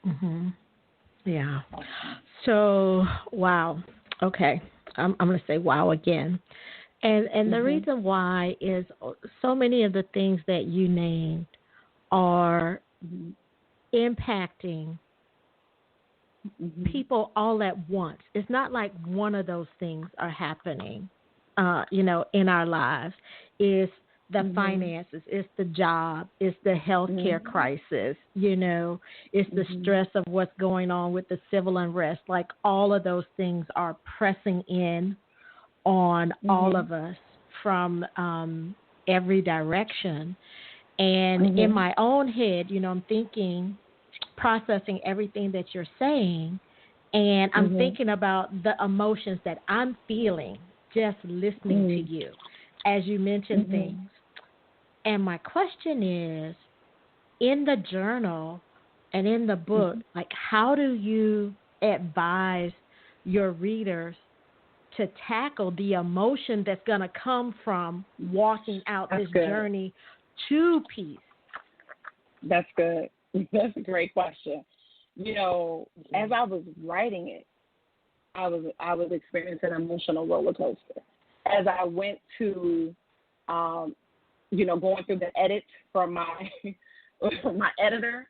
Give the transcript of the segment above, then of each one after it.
Hmm. Yeah. So, wow. Okay. I'm going to say wow again. And the Mhm. reason why is so many of the things that you named are Mhm. impacting Mhm. people all at once. It's not like one of those things are happening, in our lives. It's the Mhm. finances, it's the job, it's the healthcare Mhm. crisis, it's the Mhm. stress of what's going on with the civil unrest. Like all of those things are pressing in on all Mhm. of us from every direction. And in Mhm. my own head, I'm thinking, processing everything that you're saying, and I'm Mhm. thinking about the emotions that I'm feeling just listening to Mhm. you as you mention Mhm. things. And my question is, in the journal and in the book, Mhm. like, how do you advise your readers to tackle the emotion that's going to come from walking out That's this good. journey to peace? That's good. That's a great question. As I was writing it, I was experiencing an emotional roller coaster. As I went to, um, going through the edits from my my editor,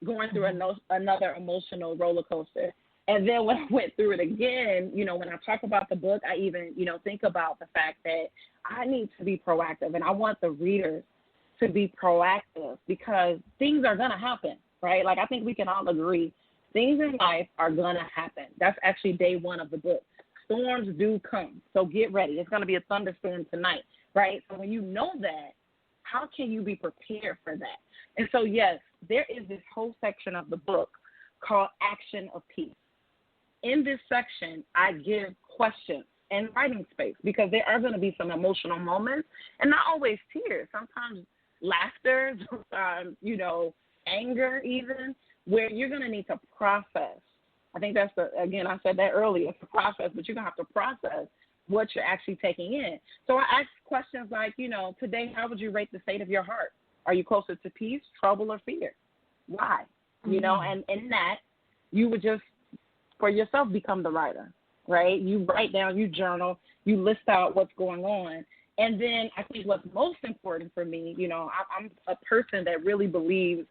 going through another emotional roller coaster. And then when I went through it again, when I talk about the book, I even, think about the fact that I need to be proactive, and I want the readers to be proactive because things are going to happen, right? Like, I think we can all agree things in life are going to happen. That's actually day one of the book. Storms do come, so get ready. It's going to be a thunderstorm tonight, right? So when you know that, how can you be prepared for that? And so, yes, there is this whole section of the book called Action of Peace. In this section, I give questions and writing space because there are going to be some emotional moments, and not always tears, sometimes laughter, sometimes, anger even, where you're going to need to process. I think again, I said that earlier, it's a process, but you're going to have to process what you're actually taking in. So I ask questions like, today, how would you rate the state of your heart? Are you closer to peace, trouble, or fear? Why? Mm. And in that, you would just, for yourself, become the writer, right? You write down, you journal, you list out what's going on. And then I think what's most important for me, I'm a person that really believes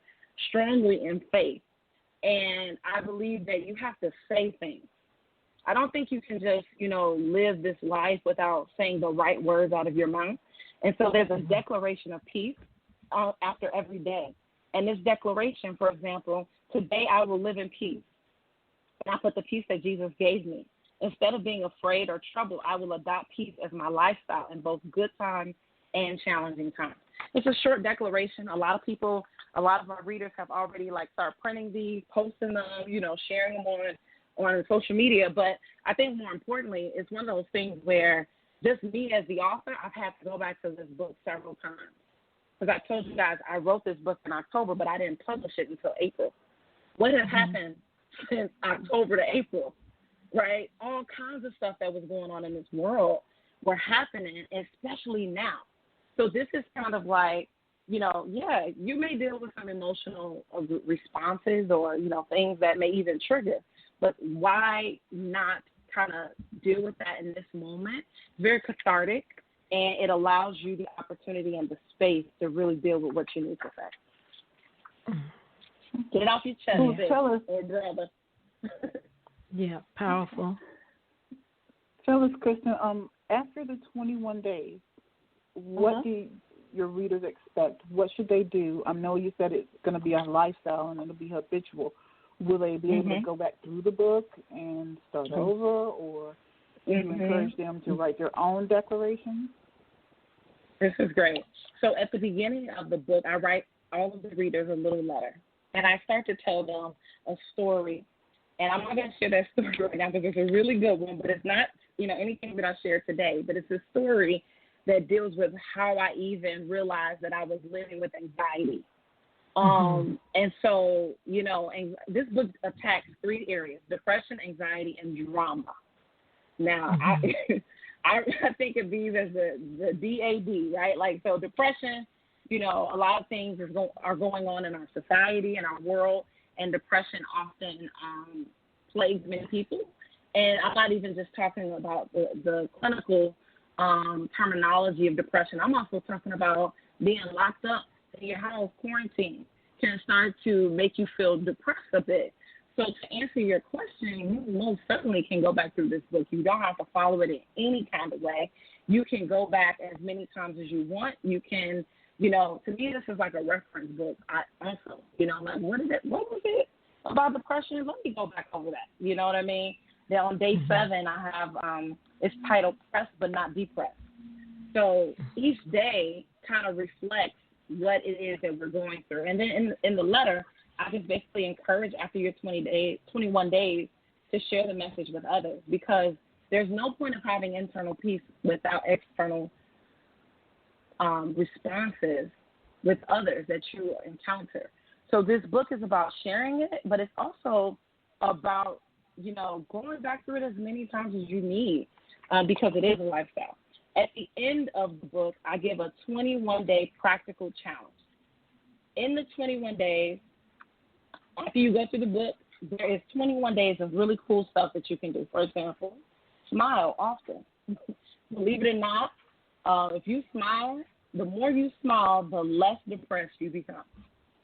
strongly in faith. And I believe that you have to say things. I don't think you can just, live this life without saying the right words out of your mouth. And so there's a declaration of peace after every day. And this declaration, for example, today I will live in peace. And I put the peace that Jesus gave me. Instead of being afraid or troubled, I will adopt peace as my lifestyle in both good times and challenging times. It's a short declaration. A lot of our readers have already started printing these, posting them, sharing them on social media. But I think more importantly, it's one of those things where just me as the author, I've had to go back to this book several times. Because I told you guys I wrote this book in October, but I didn't publish it until April. What has happened since October to April, right? All kinds of stuff that was going on in this world were happening, especially now. So this is kind of like, you may deal with some emotional responses or, things that may even trigger, but why not kind of deal with that in this moment? It's very cathartic, and it allows you the opportunity and the space to really deal with what you need to say. Get it off your chest, Well, tell us, brother. Yeah, powerful. tell us, Kristin. After the 21 days, what do your readers expect? What should they do? I know you said it's going to be a lifestyle and it'll be habitual. Will they be able to go back through the book and start over, or do you encourage them to write their own declarations? This is great. So at the beginning of the book, I write all of the readers a little letter, and I start to tell them a story. And I'm not going to share that story right now because it's a really good one, but it's not, anything that I share today. But it's a story that deals with how I even realized that I was living with anxiety. And so, and this book attacks three areas: depression, anxiety, and drama. Now, I think of these as the DAD, right? Like, so depression, a lot of things are going on in our society and our world, and depression often plagues many people. And I'm not even just talking about the clinical terminology of depression. I'm also talking about being locked up in your house, quarantine, can start to make you feel depressed a bit. So to answer your question, you most certainly can go back through this book. You don't have to follow it in any kind of way. You can go back as many times as you want. You can, you know, to me, this is like a reference book. I also, you know, like, what was it about depression? Let me go back over that. You know what I mean? Then on day 7, I have, it's titled Pressed But Not Depressed. So each day kind of reflects what it is that we're going through. And then in the letter, I just basically encourage after your 21 days to share the message with others, because there's no point of having internal peace without external responses with others that you encounter. So this book is about sharing it, but it's also about, you know, going back through it as many times as you need, because it is a lifestyle. At the end of the book, I give a 21-day practical challenge. In the 21 days, after you go through the book, there is 21 days of really cool stuff that you can do. For example, smile often. Believe it or not, if you smile, the more you smile, the less depressed you become,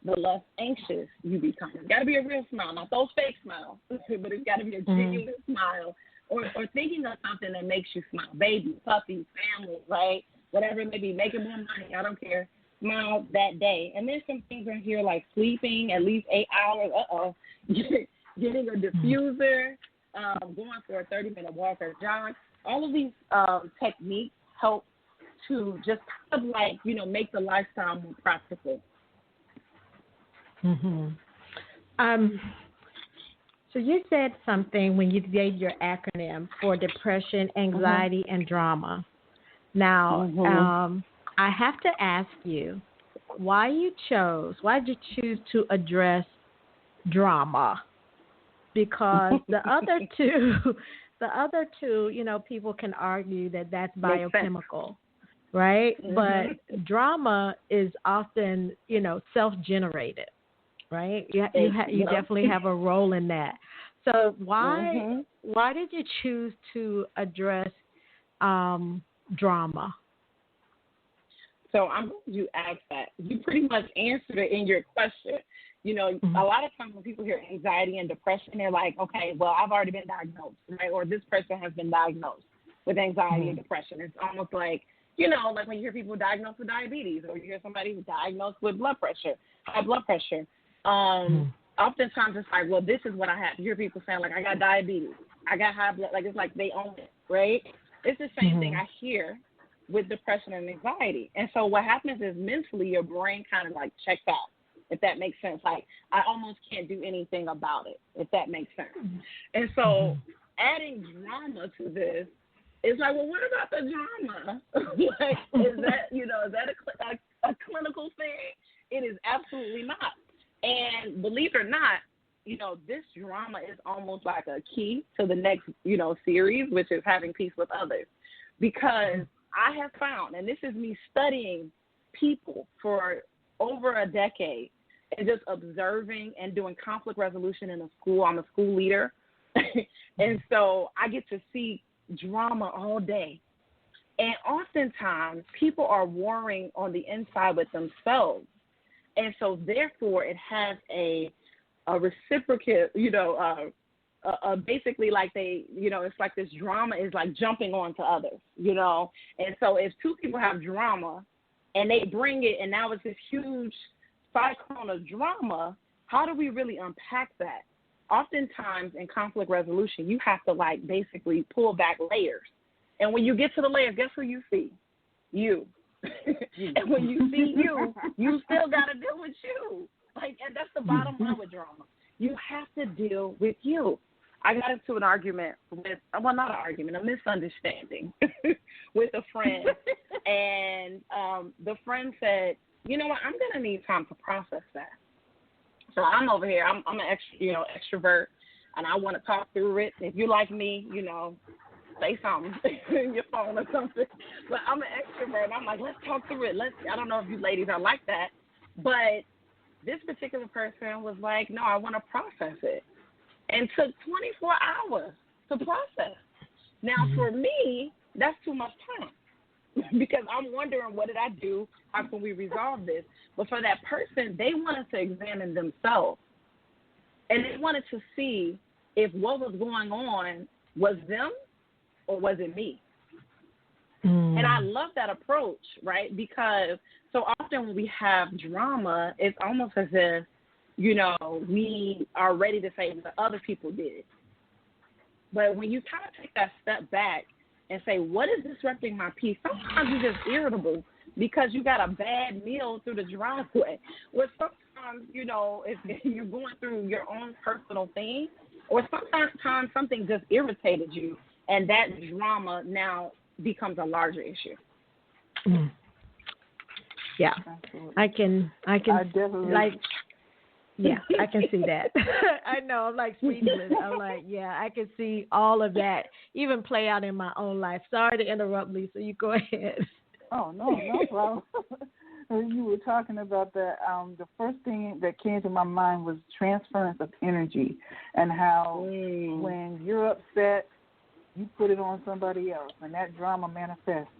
the less anxious you become. It's got to be a real smile, not those fake smiles, but it's got to be a genuine smile, or thinking of something that makes you smile. Baby, puppy, family, right? Whatever it may be, making more money, I don't care. Smile that day. And there's some things in here like sleeping at least 8 hours, getting a diffuser, going for a 30-minute walk or jog. All of these techniques help to just kind of like, you know, make the lifestyle more practical. So you said something when you gave your acronym for depression, anxiety, and drama. Now, I have to ask you why did you choose to address drama? Because the other two, you know, people can argue that that's biochemical, right? But drama is often, you know, self-generated, right? You definitely have a role in that. So why did you choose to address drama? So I'm glad you asked that. You pretty much answered it in your question. You know, a lot of times when people hear anxiety and depression, they're like, okay, well, I've already been diagnosed, right? Or this person has been diagnosed with anxiety and depression. It's almost like, you know, like when you hear people diagnosed with diabetes, or you hear somebody who's diagnosed with high blood pressure. Oftentimes it's like, well, this is what I have. You hear people saying, like, I got diabetes, I got high blood, like it's like they own it, right? It's the same thing I hear with depression and anxiety. And so what happens is mentally your brain kind of like checks out, if that makes sense. Like, I almost can't do anything about it, if that makes sense. And so adding drama to this is like, well, what about the drama? Like, is that a clinical thing? It is absolutely not. And believe it or not, you know, this drama is almost like a key to the next, you know, series, which is having peace with others. Because I have found, and this is me studying people for over a decade and just observing and doing conflict resolution in a school. I'm a school leader. And so I get to see drama all day. And oftentimes people are warring on the inside with themselves. And so therefore it has a reciprocate, you know, basically like they, you know, it's like this drama is like jumping on to others, you know. And so if two people have drama and they bring it and now it's this huge cyclone of drama, how do we really unpack that? Oftentimes in conflict resolution, you have to like basically pull back layers. And when you get to the layers, guess who you see? You. And when you see you still got to deal with you. Like, and that's the bottom line with drama. You have to deal with you. I got into an argument with, well, not an argument, a misunderstanding with a friend. And the friend said, you know what, I'm going to need time to process that. So I'm over here. I'm an extrovert, and I want to talk through it. If you like me, you know, say something in your phone or something. But I'm an extrovert. I'm like, let's talk through it. I don't know if you ladies are like that, but This particular person was like, no, I want to process it. And took 24 hours to process. Now, for me, that's too much time because I'm wondering, what did I do? How can we resolve this? But for that person, they wanted to examine themselves. And they wanted to see if what was going on was them or was it me? And I love that approach, right? Because so often when we have drama, it's almost as if, you know, we are ready to say what other people did. But when you kind of take that step back and say, what is disrupting my peace? Sometimes you're just irritable because you got a bad meal through the driveway. Or sometimes, you know, if you're going through your own personal thing, or sometimes something just irritated you, and that drama now becomes a larger issue. Yeah, I can definitely, like, yeah, I can see that. I know, I'm like speechless. I'm like, yeah, I can see all of that even play out in my own life. Sorry to interrupt, Lisa. You go ahead. Oh, no problem. You were talking about that. The first thing that came to my mind was transference of energy, and how when you're upset, you put it on somebody else, and that drama manifests,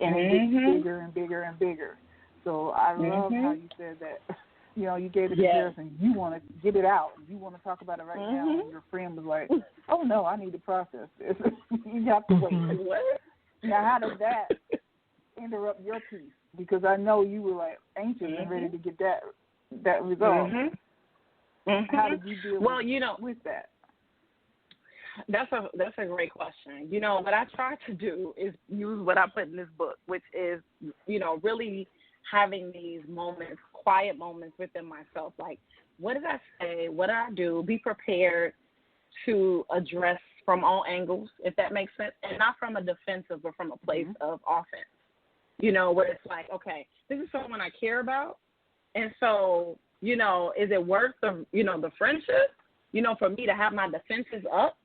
and it gets bigger and bigger and bigger. So I love how you said that. You know, you gave the comparison. You want to get it out. You want to talk about it right now, and your friend was like, "Oh no, I need to process this." You have to wait. Now, how does that interrupt your peace? Because I know you were like anxious and ready to get that resolved. How did you deal with that? That's a great question. You know, what I try to do is use what I put in this book, which is, you know, really having these moments, quiet moments within myself. Like, what did I say? What did I do? Be prepared to address from all angles, if that makes sense, and not from a defensive, but from a place of offense. You know, where it's like, okay, this is someone I care about, and so, you know, is it worth the, you know, the friendship, you know, for me to have my defenses up?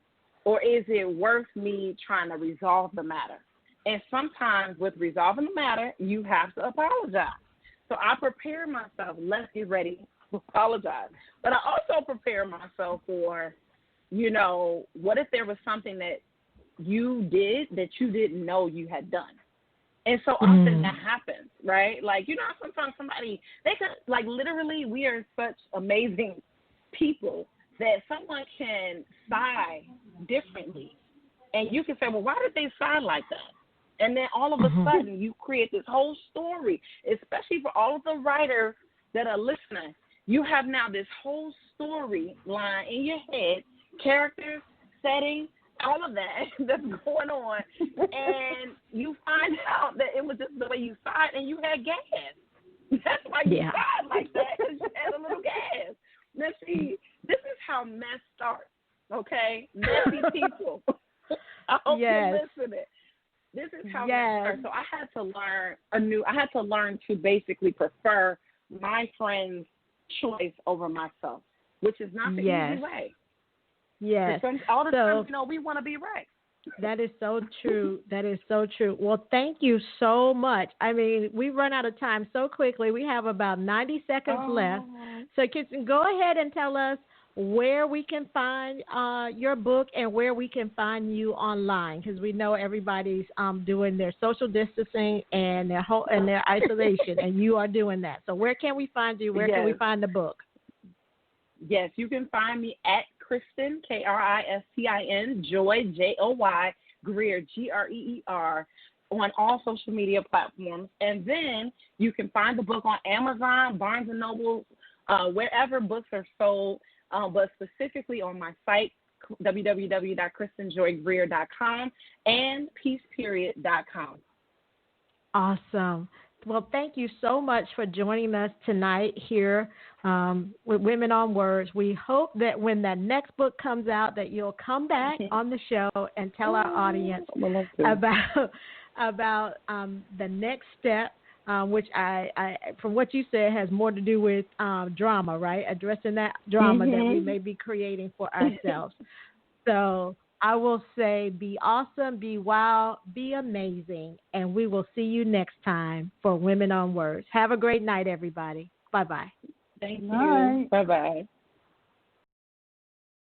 Or is it worth me trying to resolve the matter? And sometimes with resolving the matter, you have to apologize. So I prepare myself, let's get ready to apologize. But I also prepare myself for, you know, what if there was something that you did that you didn't know you had done? And so often that happens, right? Like, you know, sometimes somebody, they could, like, literally, we are such amazing people that someone can sigh differently. And you can say, well, why did they sigh like that? And then all of a sudden you create this whole story, especially for all of the writers that are listening. You have now this whole story line in your head, characters, setting, all of that that's going on. And you find out that it was just the way you sighed and you had gas. That's why you sighed like that, because you had a little gas. Now, see, this is how mess starts, okay? Messy people. I hope you're listening. This is how mess starts. So I had to learn to basically prefer my friend's choice over myself, which is not the easy way. Yes. All the time, you know, we want to be right. That is so true. That is so true. Well, thank you so much. I mean, we run out of time so quickly. We have about 90 seconds left. So, Kristin, go ahead and tell us where we can find your book and where we can find you online, because we know everybody's doing their social distancing and their isolation, and you are doing that. So, where can we find you? Where can we find the book? Yes, you can find me at Kristin, Kristin, Joy, Joy, Greer, Greer, on all social media platforms. And then you can find the book on Amazon, Barnes & Noble, wherever books are sold, but specifically on my site, www.KristinJoyGreer.com and PeacePeriod.com. Awesome. Well, thank you so much for joining us tonight here with Women on Words. We hope that when that next book comes out that you'll come back on the show and tell our audience about the next step, which I from what you said has more to do with drama, right? Addressing that drama that we may be creating for ourselves. So I will say be awesome, be wild, be amazing, and we will see you next time for Women on Words. Have a great night, everybody. Bye-bye. Thank Night. you. Bye-bye.